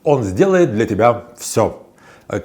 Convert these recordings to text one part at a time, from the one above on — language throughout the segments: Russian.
Он сделает для тебя все.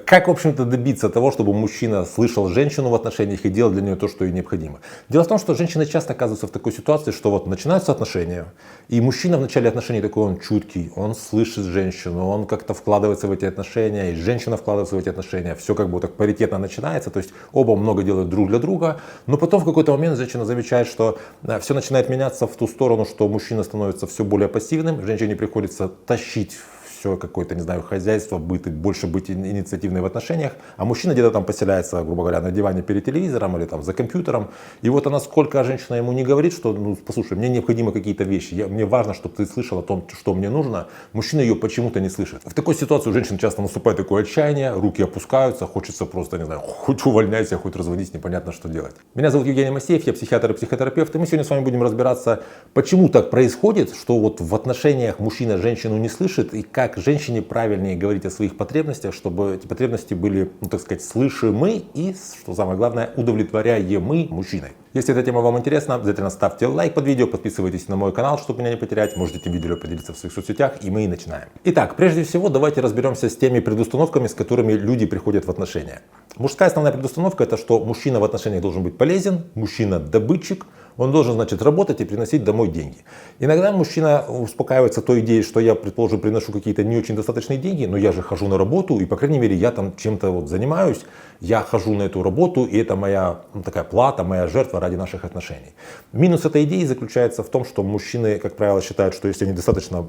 Как, в общем-то, добиться того, чтобы мужчина слышал женщину в отношениях и делал для нее то, что ей необходимо? Дело в том, что женщины часто оказываются в такой ситуации, что вот начинаются отношения, и мужчина в начале отношений такой, он чуткий, он слышит женщину, он как-то вкладывается в эти отношения, и женщина вкладывается в эти отношения, все как бы так паритетно начинается, то есть оба много делают друг для друга, но потом в какой-то момент женщина замечает, что все начинает меняться в ту сторону, что мужчина становится все более пассивным, женщине приходится тащить все какое-то, не знаю, хозяйство, быт, больше быть инициативной в отношениях, а мужчина где-то там поселяется, грубо говоря, на диване перед телевизором или там за компьютером, и вот она, сколько женщина ему не говорит, что, ну, послушай, мне необходимы какие-то вещи, мне важно, чтобы ты слышал о том, что мне нужно, мужчина ее почему-то не слышит. В такой ситуации у женщин часто наступает такое отчаяние, руки опускаются, хочется просто, не знаю, хоть увольняйся, хоть разводись, непонятно, что делать. Меня зовут Евгений Масеев, я психиатр и психотерапевт, и мы сегодня с вами будем разбираться, почему так происходит, что вот в отношениях мужчина женщину не слышит, и как женщине правильнее говорить о своих потребностях, чтобы эти потребности были, ну, так сказать, слышимы и, что самое главное, удовлетворяемы мужчиной. Если эта тема вам интересна, обязательно ставьте лайк под видео, подписывайтесь на мой канал, чтобы меня не потерять, можете этим видео поделиться в своих соцсетях, и мы начинаем. Итак, прежде всего, давайте разберемся с теми предустановками, с которыми люди приходят в отношения. Мужская основная предустановка — это что мужчина в отношениях должен быть полезен, мужчина добытчик, он должен, значит, работать и приносить домой деньги. Иногда мужчина успокаивается той идеей, что я, предположим, приношу какие-то не очень достаточные деньги, но я же хожу на работу, и, по крайней мере, я там чем-то вот занимаюсь, я хожу на эту работу, и это моя, ну, такая плата, моя жертва ради наших отношений. Минус этой идеи заключается в том, что мужчины, как правило, считают, что если они достаточно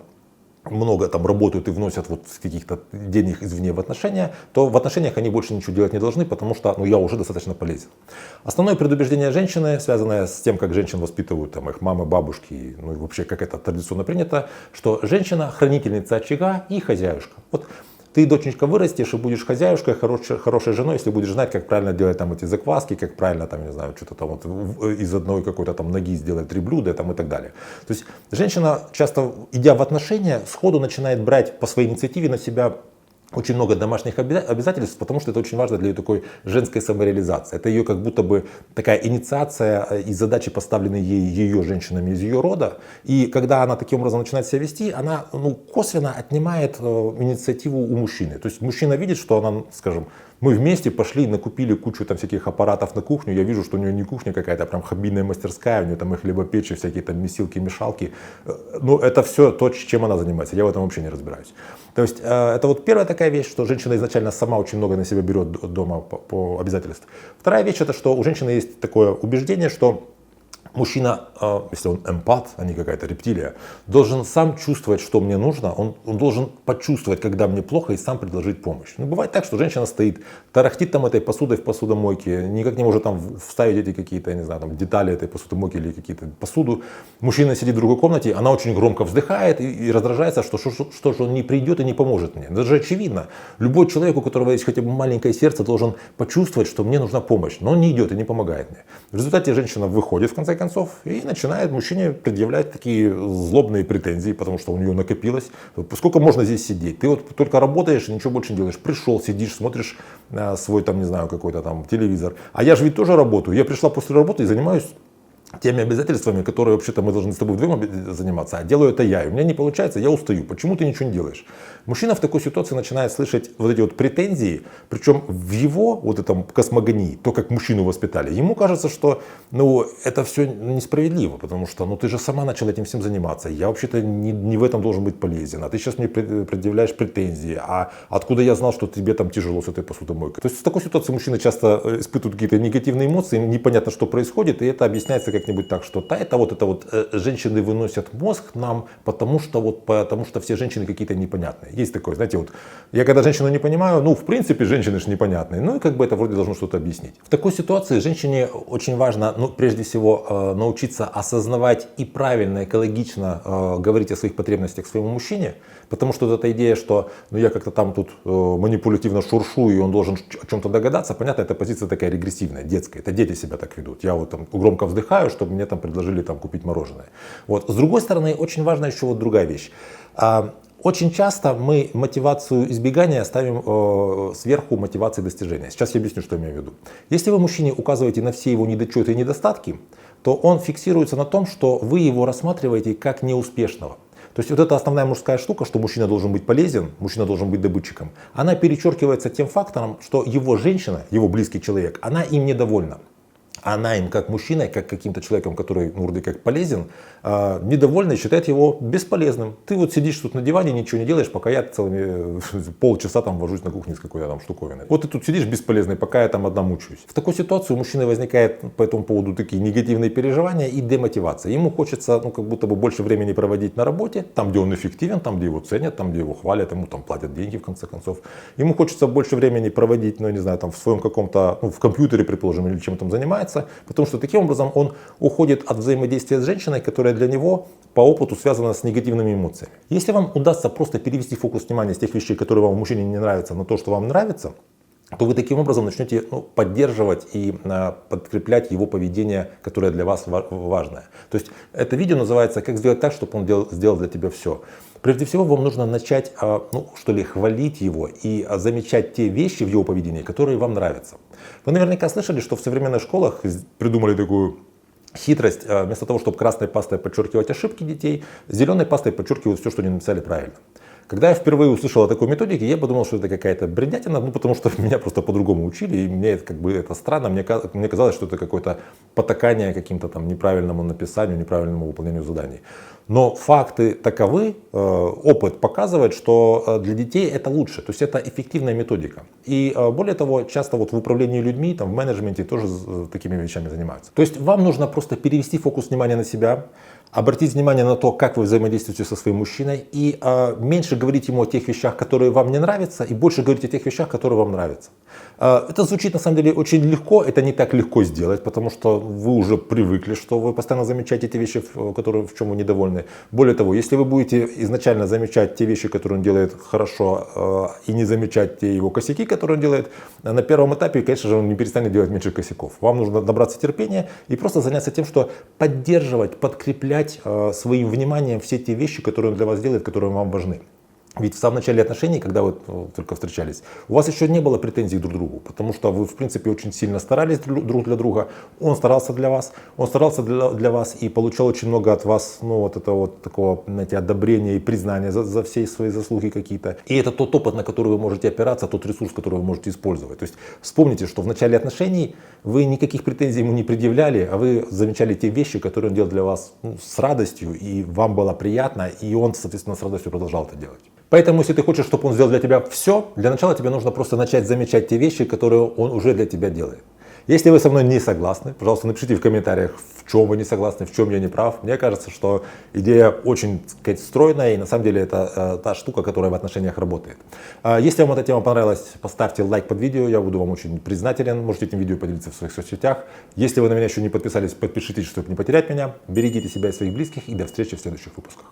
много там работают и вносят вот каких-то денег извне в отношения, то в отношениях они больше ничего делать не должны, потому что, ну, я уже достаточно полезен. Основное предубеждение женщины, связанное с тем, как женщин воспитывают там их мамы, бабушки, ну и вообще как это традиционно принято, что женщина хранительница очага и хозяюшка. Вот ты, доченька, вырастешь и будешь хозяюшкой, хорошей женой, если будешь знать, как правильно делать там эти закваски, как правильно там, не знаю, что-то там вот из одной какой-то там ноги сделать 3 блюда там, и так далее. То есть женщина часто, идя в отношения, сходу начинает брать по своей инициативе на себя очень много домашних обязательств, потому что это очень важно для ее такой женской самореализации. Это ее как будто бы такая инициация и задачи, поставленные ее женщинами из ее рода. И когда она таким образом начинает себя вести, она, ну, косвенно отнимает инициативу у мужчины. То есть мужчина видит, что она, скажем, мы вместе пошли, накупили кучу там всяких аппаратов на кухню. Я вижу, что у нее не кухня какая-то, а прям хоббийная мастерская, у нее там и хлебопечи, всякие там месилки, мешалки. Ну, это все то, чем она занимается. Я в этом вообще не разбираюсь. То есть это вот первая такая вещь, что женщина изначально сама очень много на себя берет дома по обязательствам. Вторая вещь — это что у женщины есть такое убеждение, что мужчина, если он эмпат, а не какая-то рептилия, должен сам чувствовать, что мне нужно, он должен почувствовать, когда мне плохо, и сам предложить помощь. Ну, бывает так, что женщина стоит, тарахтит там этой посудой в посудомойке, никак не может там вставить эти какие-то, я не знаю, там детали этой посудомойки или какие-то посуду. Мужчина сидит в другой комнате, она очень громко вздыхает и раздражается, что же он не придет и не поможет мне. Это же очевидно. Любой человек, у которого есть хотя бы маленькое сердце, должен почувствовать, что мне нужна помощь, но он не идет и не помогает мне. В результате женщина выходит, в конце концов, и начинает мужчине предъявлять такие злобные претензии, потому что у нее накопилось. Сколько можно здесь сидеть? Ты вот только работаешь и ничего больше не делаешь. Пришел, сидишь, смотришь свой там, не знаю, какой-то там телевизор. А я же ведь тоже работаю. Я пришла после работы и занимаюсь теми обязательствами, которые вообще-то мы должны с тобой вдвоем заниматься, а делаю это я. И у меня не получается, я устаю. Почему ты ничего не делаешь? Мужчина в такой ситуации начинает слышать вот эти вот претензии, причем в его вот этом космогонии, то, как мужчину воспитали, ему кажется, что, ну, это все несправедливо, потому что, ну, ты же сама начала этим всем заниматься, я вообще-то не в этом должен быть полезен, а ты сейчас мне предъявляешь претензии, а откуда я знал, что тебе там тяжело с этой посудомойкой? То есть в такой ситуации мужчины часто испытывают какие-то негативные эмоции, непонятно, что происходит, и это объясняется как-нибудь так, что это вот женщины выносят мозг нам, потому что все женщины какие-то непонятные. Есть такое, знаете, вот я когда женщину не понимаю, ну, в принципе, женщины же непонятные, ну, и как бы это вроде должно что-то объяснить. В такой ситуации женщине очень важно, ну, прежде всего, научиться осознавать и правильно, экологично говорить о своих потребностях своему мужчине, потому что вот эта идея, что, ну, я как-то там тут манипулятивно шуршу, и он должен о чем-то догадаться, понятно, эта позиция такая регрессивная, детская, это дети себя так ведут. Я вот там громко вздыхаю, чтобы мне там предложили там купить мороженое. Вот. С другой стороны, очень важна еще вот другая вещь. Очень часто мы мотивацию избегания ставим сверху мотивации достижения. Сейчас я объясню, что я имею в виду. Если вы мужчине указываете на все его недочеты и недостатки, то он фиксируется на том, что вы его рассматриваете как неуспешного. То есть вот эта основная мужская штука, что мужчина должен быть полезен, мужчина должен быть добытчиком, она перечеркивается тем фактором, что его женщина, его близкий человек, она им недовольна. Она им как мужчиной, как каким-то человеком, который вроде как полезен, недовольна и считает его бесполезным. Ты вот сидишь тут на диване, ничего не делаешь, пока я целыми полчаса там вожусь на кухне с какой-то там штуковиной. Вот ты тут сидишь бесполезный, пока я там одна мучаюсь. В такой ситуации у мужчины возникает по этому поводу такие негативные переживания и демотивация. Ему хочется, как будто бы больше времени проводить на работе, там, где он эффективен, там, где его ценят, там, где его хвалят, ему там платят деньги в конце концов. Ему хочется больше времени проводить, ну, не знаю, там, в своем каком-то, в компьютере, предположим, или чем там занимается. Потому что таким образом он уходит от взаимодействия с женщиной, которая для него по опыту связана с негативными эмоциями. Если вам удастся просто перевести фокус внимания с тех вещей, которые вам в мужчине не нравятся, на то, что вам нравится, то вы таким образом начнете поддерживать и подкреплять его поведение, которое для вас важное. То есть это видео называется «Как сделать так, чтобы он сделал для тебя все». Прежде всего вам нужно начать хвалить его и замечать те вещи в его поведении, которые вам нравятся. Вы наверняка слышали, что в современных школах придумали такую хитрость. Вместо того, чтобы красной пастой подчеркивать ошибки детей, зеленой пастой подчеркивают все, что они написали правильно. Когда я впервые услышал о такой методике, я подумал, что это какая-то бредятина, потому что меня просто по-другому учили, и мне это странно, мне казалось, что это какое-то потакание каким-то там неправильному написанию, неправильному выполнению заданий. Но факты таковы, опыт показывает, что для детей это лучше, то есть это эффективная методика. И более того, часто в управлении людьми, в менеджменте тоже такими вещами занимаются. То есть вам нужно просто перевести фокус внимания на себя, обратить внимание на то, как вы взаимодействуете со своим мужчиной, и меньше говорить ему о тех вещах, которые вам не нравятся, и больше говорить о тех вещах, которые вам нравятся. Это звучит на самом деле очень легко, это не так легко сделать, потому что вы уже привыкли, что вы постоянно замечаете те вещи, в чем вы недовольны. Более того, если вы будете изначально замечать те вещи, которые он делает хорошо, и не замечать те его косяки, которые он делает, на первом этапе, конечно же, он не перестанет делать меньше косяков. Вам нужно набраться терпения и просто заняться тем, что поддерживать, подкреплять своим вниманием все те вещи, которые он для вас делает, которые вам важны. Ведь в самом начале отношений, когда вы только встречались, у вас еще не было претензий друг к другу, потому что вы, в принципе, очень сильно старались друг для друга, он старался для вас, для вас и получал очень много от вас, такого, знаете, одобрения и признания за все свои заслуги какие-то. И это тот опыт, на который вы можете опираться, тот ресурс, который вы можете использовать. То есть вспомните, что в начале отношений вы никаких претензий ему не предъявляли, а вы замечали те вещи, которые он делал для вас с радостью, и вам было приятно, и он, соответственно, с радостью продолжал это делать. Поэтому, если ты хочешь, чтобы он сделал для тебя все, для начала тебе нужно просто начать замечать те вещи, которые он уже для тебя делает. Если вы со мной не согласны, пожалуйста, напишите в комментариях, в чем вы не согласны, в чем я не прав. Мне кажется, что идея очень, так сказать, стройная, и на самом деле это та штука, которая в отношениях работает. Если вам эта тема понравилась, поставьте лайк под видео, я буду вам очень признателен. Можете этим видео поделиться в своих соцсетях. Если вы на меня еще не подписались, подпишитесь, чтобы не потерять меня. Берегите себя и своих близких, и до встречи в следующих выпусках.